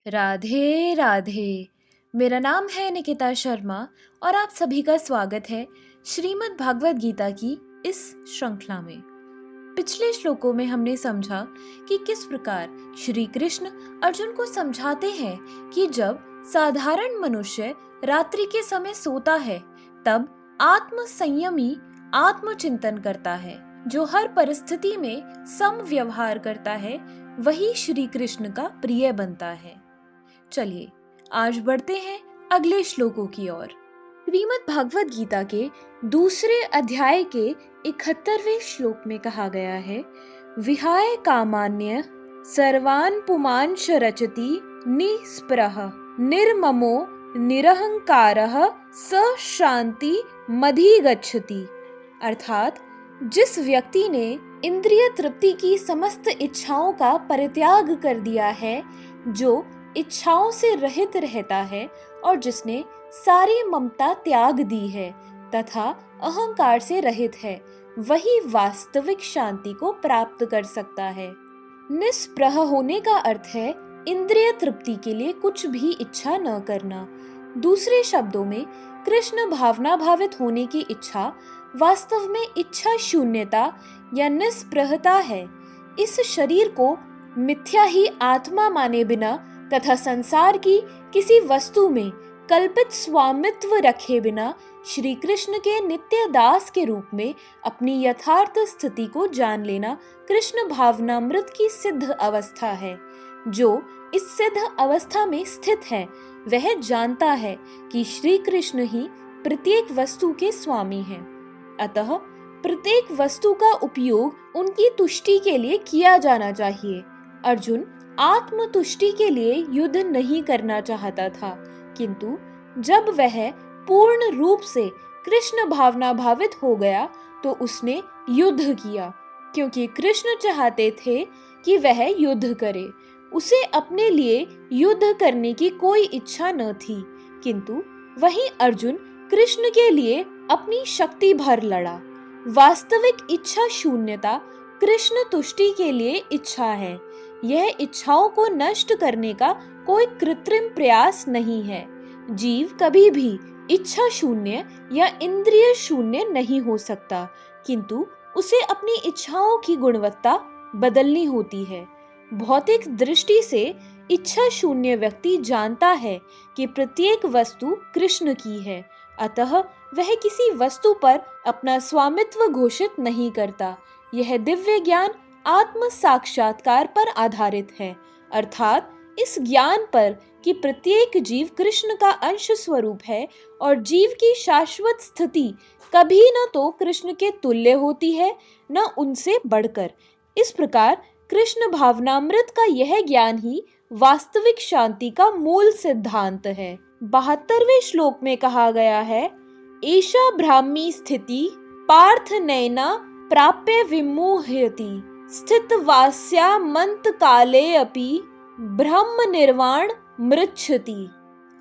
राधे राधे। मेरा नाम है निकिता शर्मा और आप सभी का स्वागत है श्रीमद् भागवत गीता की इस श्रृंखला में। पिछले श्लोकों में हमने समझा कि किस प्रकार श्री कृष्ण अर्जुन को समझाते हैं कि जब साधारण मनुष्य रात्रि के समय सोता है तब आत्म संयमी आत्मचिंतन करता है, जो हर परिस्थिति में सम व्यवहार करता है, वही श्री कृष्ण का प्रिय बनता है। चलिए आज बढ़ते हैं अगले श्लोकों की ओर। श्रीमद् भागवत गीता के दूसरे अध्याय के 71वें श्लोक में कहा गया है, विहाय कामान्य सर्वान् पुमांश रचति निस्पृह निर्ममो निरहंकारः स शांति मधिगच्छति। अर्थात जिस व्यक्ति ने इंद्रिय तृप्ति की समस्त इच्छाओं का परित्याग कर दिया है, जो इच्छाओं से रहित रहता है और जिसने सारी ममता त्याग दी है तथा अहंकार से रहित है, वही वास्तविक शांति को प्राप्त कर सकता है। निस्पृह होने का अर्थ है इंद्रिय तृप्ति के लिए कुछ भी इच्छा न करना। दूसरे शब्दों में कृष्ण भावना भावित होने की इच्छा वास्तव में इच्छा शून्यता या निस्पृहता है। इस शरीर को मिथ्या ही आत्मा माने बिना तथा संसार की किसी वस्तु में कल्पित स्वामित्व रखे बिना श्री कृष्ण के नित्य दास के रूप में अपनी यथार्थ स्थिति को जान लेना कृष्ण भावनामृत की सिद्ध अवस्था है। जो इस सिद्ध अवस्था में स्थित है वह जानता है कि श्री कृष्ण ही प्रत्येक वस्तु के स्वामी हैं। अतः प्रत्येक वस्तु का उपयोग उनकी तुष्टि के लिए किया जाना चाहिए। अर्जुन आत्म तुष्टि के लिए युद्ध नहीं करना चाहता था, किंतु जब वह पूर्ण रूप से कृष्ण भावना भावित हो गया तो उसने युद्ध किया, क्योंकि कृष्ण चाहते थे कि वह युद्ध करे। उसे अपने लिए युद्ध करने की कोई इच्छा न थी, किंतु वहीं अर्जुन कृष्ण के लिए अपनी शक्ति भर लड़ा। वास्तविक इच्छा शून्यता कृष्ण तुष्टि के लिए इच्छा है। यह इच्छाओं को नष्ट करने का कोई कृत्रिम प्रयास नहीं है। जीव कभी भी इच्छा शून्य या इंद्रिय शून्य नहीं हो सकता, किंतु उसे अपनी इच्छाओं की गुणवत्ता बदलनी होती है। भौतिक दृष्टि से इच्छा शून्य व्यक्ति जानता है कि प्रत्येक वस्तु कृष्ण की है, अतः वह किसी वस्तु पर अपना स्वामित्व घोषित नहीं करता। यह दिव्य ज्ञान आत्म साक्षात्कार पर आधारित है, अर्थात इस ज्ञान पर कि प्रत्येक जीव कृष्ण का अंश स्वरूप है और जीव की शाश्वत स्थिति कभी न तो कृष्ण के तुल्य होती है न उनसे बढ़कर। इस प्रकार कृष्ण भावनामृत का यह ज्ञान ही वास्तविक शांति का मूल सिद्धांत है। 72वें श्लोक में कहा गया है, एषा ब्राह्मी स्थिति पार्थ नैना प्राप्य विमुह्यति स्थितवास्या मंत काले अपि ब्रह्म निर्वाण मृच्छति।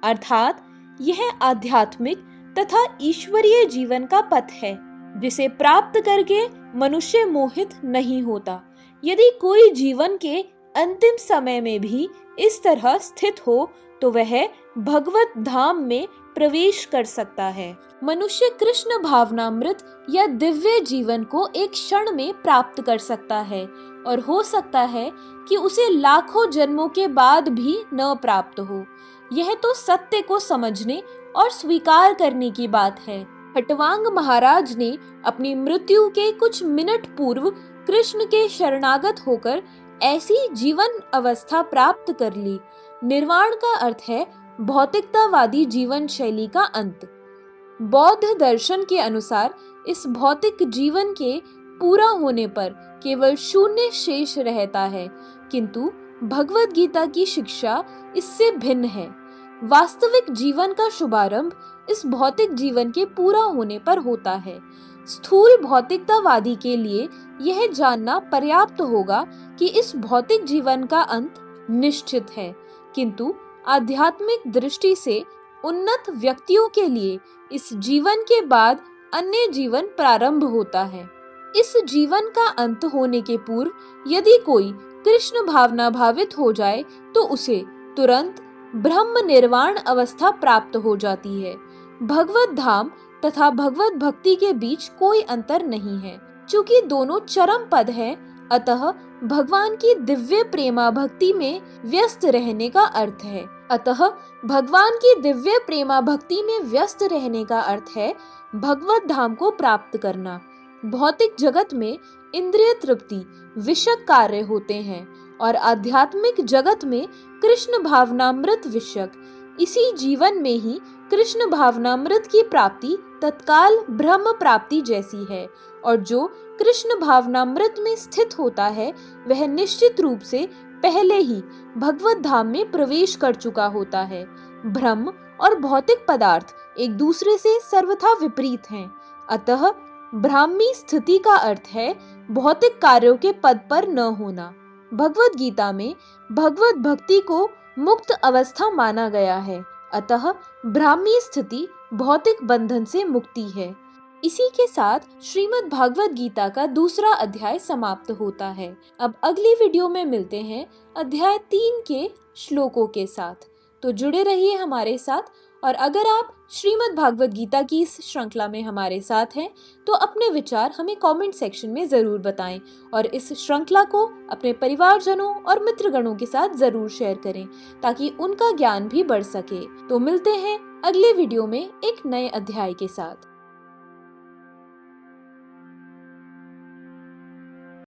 अर्थात यह आध्यात्मिक तथा ईश्वरीय जीवन का पथ है, जिसे प्राप्त करके मनुष्य मोहित नहीं होता। यदि कोई जीवन के अंतिम समय में भी इस तरह स्थित हो तो वह भगवत धाम में प्रवेश कर सकता है। मनुष्य कृष्ण भावनामृत या दिव्य जीवन को एक क्षण में प्राप्त कर सकता है और हो सकता है कि उसे लाखों जन्मों के बाद भी न प्राप्त हो। यह तो सत्य को समझने और स्वीकार करने की बात है। खटवांग महाराज ने अपनी मृत्यु के कुछ मिनट पूर्व कृष्ण के शरणागत होकर ऐसी जीवन अवस्था प्राप्त कर ली। निर्वाण का अर्थ है भौतिकतावादी जीवन शैली का अंत। बौद्ध दर्शन के अनुसार इस भौतिक जीवन के पूरा होने पर केवल शून्य शेष रहता है, किंतु भगवद गीता की शिक्षा इससे भिन्न है। वास्तविक जीवन का शुभारंभ इस भौतिक जीवन के पूरा होने पर होता है। स्थूल भौतिकतावादी के लिए यह जानना पर्याप्त होगा कि इस भौतिक जीवन का अंत निश्चित है, किंतु आध्यात्मिक दृष्टि से उन्नत व्यक्तियों के लिए इस जीवन के बाद अन्य जीवन प्रारंभ होता है। इस जीवन का अंत होने के पूर्व यदि कोई कृष्ण भावना भावित हो जाए तो उसे तुरंत ब्रह्म निर्वाण अवस्था प्राप्त हो जाती है। भगवत धाम तथा भगवत भक्ति के बीच कोई अंतर नहीं है। चूंकि दोनों चरम पद है, अतः भगवान की दिव्य प्रेमा भक्ति में व्यस्त रहने का अर्थ है। भगवत धाम को प्राप्त करना। भौतिक जगत में इंद्रिय तृप्ति विषयक कार्य होते हैं और आध्यात्मिक जगत में कृष्ण भावनामृत विषयक। इसी जीवन में ही कृष्ण भावनामृत की प्राप्ति तत्काल ब्रह्म प्राप्ति जैसी है, और जो कृष्ण भावनामृत में स्थित होता है वह निश्चित रूप से पहले ही भगवत धाम में प्रवेश कर चुका होता है। ब्रह्म और भौतिक पदार्थ एक दूसरे से सर्वथा विपरीत हैं, अतः ब्राह्मी स्थिति का अर्थ है भौतिक कार्यों के पद पर न होना। भगवत गीता में भगवत भक्ति को मुक्त अवस्था माना गया है, अतः ब्राह्मी स्थिति भौतिक बंधन से मुक्ति है। इसी के साथ श्रीमद् भागवत गीता का दूसरा अध्याय समाप्त होता है। अब अगली वीडियो में मिलते हैं अध्याय 3 के श्लोकों के साथ। तो जुड़े रहिए हमारे साथ, और अगर आप श्रीमद् भागवत गीता की इस श्रृंखला में हमारे साथ हैं तो अपने विचार हमें कमेंट सेक्शन में ज़रूर बताएं, और इस श्रृंखला को अपने परिवारजनों और मित्रगणों के साथ ज़रूर शेयर करें ताकि उनका ज्ञान भी बढ़ सके। तो मिलते हैं अगले वीडियो में एक नए अध्याय के साथ।